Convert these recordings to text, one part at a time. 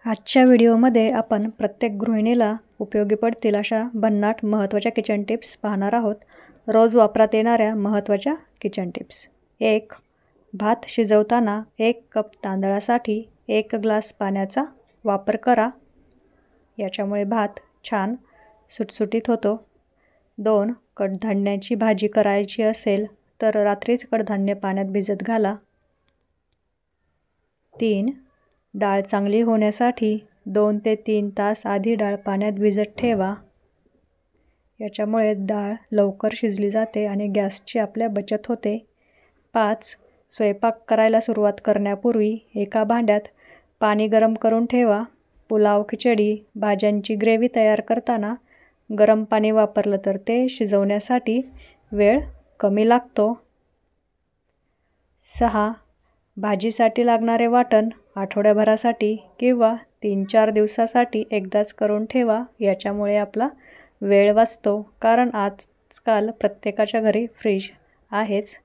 आजच्या व्हिडिओमध्ये आपण प्रत्येक गृहिणीला उपयोगी पडतील अशा भन्नाट महत्त्वाच्या किचन टिप्स पाहणार आहोत. रोज वापरात येणाऱ्या महत्त्वाच्या किचन टिप्स. 1. भात शिजवताना 1 कप तांदळासाठी 1 ग्लास पाण्याचा वापर करा. याच्यामुळे भात छान सुटसुटीत होतो. 2. कडधान्याची भाजी करायची असेल तर रात्रीच कडधान्य पाण्यात भिजत घाला. 3. डाळ चांगली होण्यासाठी 2 ते 3 तास आधी डाळ पाण्यात भिजत ठेवा. याच्यामुळे डाळ लवकर शिजली जाते आणि गॅसची आपल्या बचत होते. 5. स्वयंपाक करायला सुरुवात करण्यापूर्वी एका भांड्यात पाणी गरम करून ठेवा. पुलाव, खिचडी, भाज्यांची ग्रेव्ही तयार करताना गरम पाणी वापरलं तर ते शिजवण्यासाठी वेळ कमी लागतो. 6. भाजीसाठी लागणारे वाटण आठवड्याभरासाठी किंवा 3-4 दिवसासाठी एकदाच करून ठेवा. याच्यामुळे आपला वेळ वाचतो, कारण आजकाल प्रत्येकाच्या घरी फ्रीज आहेच.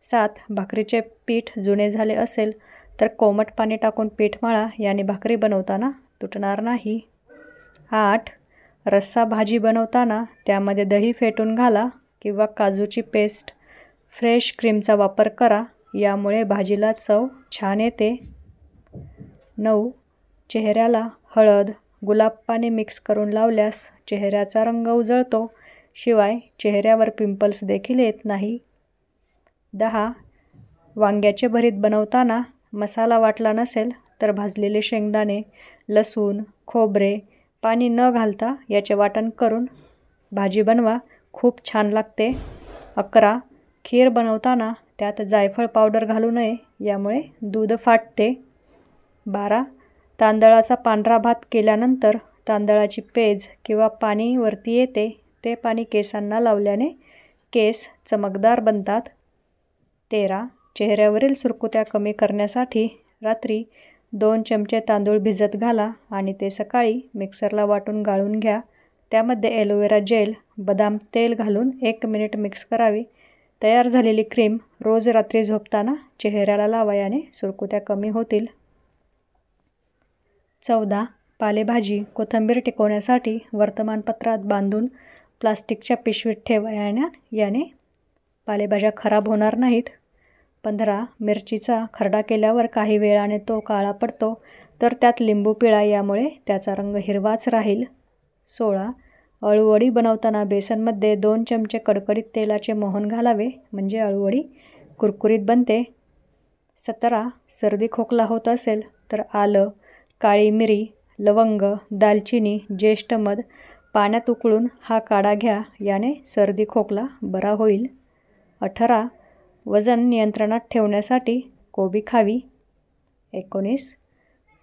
7. भाकरीचे पीठ जुने झाले असेल तर कोमट पाणी टाकून पीठ मळा. याने भाकरी बनवताना तुटणार नाही. 8. रस्सा भाजी बनवताना त्यामध्ये दही फेटून घाला किंवा काजूची पेस्ट, फ्रेश क्रीमचा वापर करा. यामुळे भाजीला चव छान येते. 9. चेहऱ्याला हळद, गुलाब पाणी मिक्स करून लावल्यास चेहऱ्याचा रंग उजळतो. शिवाय चेहऱ्यावर पिंपल्स देखील येत नाही. 10. वांग्याचे भरीत बनवताना मसाला वाटला नसेल तर भाजलेले शेंगदाणे, लसूण, खोबरे, पाणी न घालता याचे वाटण करून भाजी बनवा. खूप छान लागते. 11. खीर बनवताना त्यात जायफळ पावडर घालू नये, यामुळे दूध फाटते. 12. तांदळाचा पांढरा भात केल्यानंतर तांदळाची पेज किंवा पाणी वरती येते. ते पाणी केसांना लावल्याने केस चमकदार बनतात. 13. चेहऱ्यावरील सुरकुत्या कमी करण्यासाठी रात्री 2 चमचे तांदूळ भिजत घाला आणि ते सकाळी मिक्सरला वाटून गाळून घ्या. त्यामध्ये ॲलोवेरा जेल, बदाम तेल घालून 1 मिनिट मिक्स करावी. तयार झालेली क्रीम रोज रात्री झोपताना चेहऱ्याला लावा. याने सुरकुत्या कमी होतील. 14. पालेभाजी, कोथिंबीर टिकवण्यासाठी वर्तमानपत्रात बांधून प्लास्टिकच्या पिशवीत ठेवा. याने पालेभाज्या खराब होणार नाहीत. 15. मिरचीचा खरडा केल्यावर काही वेळाने तो काळा पडतो तर त्यात लिंबू पिळा. यामुळे त्याचा रंग हिरवाच राहील. 16. अळूवडी बनवताना बेसनमध्ये 2 चमचे कडकडीत तेलाचे मोहन घालावे, म्हणजे अळूवडी कुरकुरीत बनते. 17. सर्दी खोकला होत असेल तर आलं, काळी मिरी, लवंग, दालचिनी, ज्येष्ठ मध पाण्यात उकळून हा काढा घ्या. याने सर्दी खोकला बरा होईल. 18. वजन नियंत्रणात ठेवण्यासाठी कोबी खावी. 19.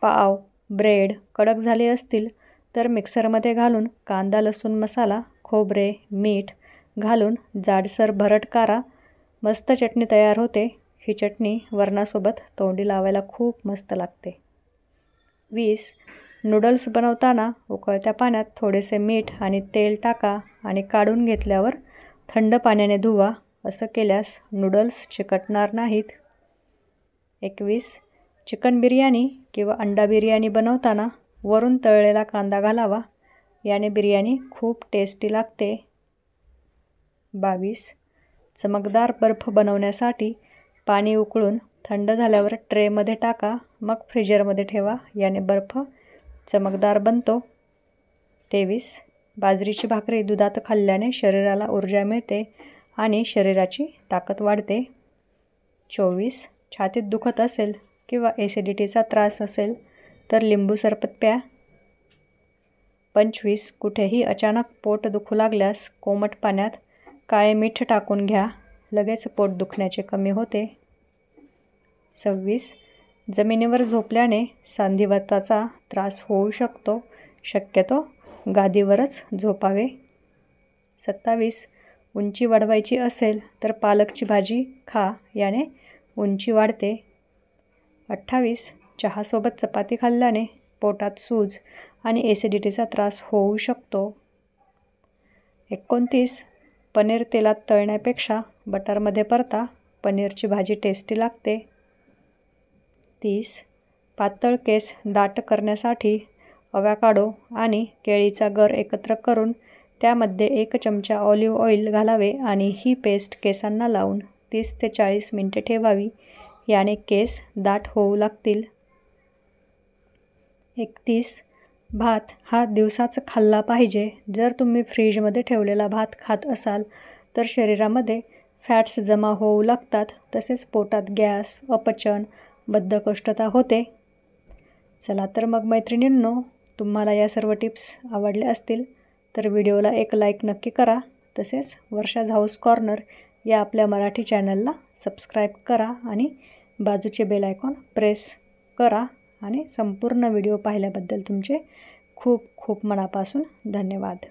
पाव, ब्रेड कडक झाले असतील तर मिक्सरमध्ये घालून कांदा, लसूण मसाला, खोबरे, मीठ घालून जाडसर भरड काढा. मस्त चटणी तयार होते. ही चटणी वरणासोबत तोंडी लावायला खूप मस्त लागते. 20. नूडल्स बनवताना उकळत्या पाण्यात थोडेसे मीठ आणि तेल टाका आणि काढून घेतल्यावर थंड पाण्याने धुवा. असं केल्यास नूडल्स चिकटणार नाहीत. 21. चिकन बिर्याणी किंवा अंडा बिर्याणी बनवताना वरून तळलेला कांदा घालावा. याने बिर्याणी खूप टेस्टी लागते. 22. चमकदार बर्फ बनवण्यासाठी पाणी उकळून थंड झाल्यावर ट्रेमध्ये टाका, मग फ्रीजरमध्ये ठेवा. याने बर्फ चमकदार बनतो. 23. बाजरीची भाकरी दुधात खाल्ल्याने शरीराला ऊर्जा मिळते आणि शरीराची ताकद वाढते. 24. छातीत दुखत असेल किंवा ॲसिडिटीचा त्रास असेल तर लिंबू सरबत प्या. 25. कुठेही अचानक पोट दुखू लागल्यास कोमट पाण्यात काळे मीठ टाकून घ्या. लगेच पोट दुखण्याचे कमी होते. 26. जमिनीवर झोपल्याने सांधिवाताचा त्रास होऊ शकतो. शक्यतो गादीवरच झोपावे. 27. उंची वाढवायची असेल तर पालकची भाजी खा. याने उंची वाढते. 28. चहासोबत चपाती खाल्ल्याने पोटात सूज आणि ॲसिडिटीचा त्रास होऊ शकतो. 29. पनीर तेलात तळण्यापेक्षा बटरमध्ये परता. पनीरची भाजी टेस्टी लागते. 30. पातळ केस दाट करण्यासाठी अवॅकाडो आणि केळीचा गर एकत्र करून त्यामध्ये 1 चमचा ऑलिव्ह ऑइल घालावे आणि ही पेस्ट केसांना लावून 30 ते 40 मिनिटे ठेवावी. याने केस दाट होऊ लागतील. 31. भात हा दिवसाच खाल्ला पाहिजे. जर तुम्ही फ्रीजमध्ये ठेवलेला भात खात असाल तर शरीरामध्ये फॅट्स जमा होऊ लागतात. तसेच पोटात गॅस, अपचन, बद्धकोष्ठता होते. चला तर मग मैत्रिणींनो, तुम्हाला या सर्व टिप्स आवडल्या असतील तर व्हिडिओला एक लाईक नक्की करा. तसेच वर्षाज हाऊस कॉर्नर या आपल्या मराठी चॅनलला सबस्क्राईब करा आणि बाजूचे बेल आयकॉन प्रेस करा. आणि संपूर्ण व्हिडिओ पाहिल्याबद्दल तुमचे खूप खूप मनापासून धन्यवाद.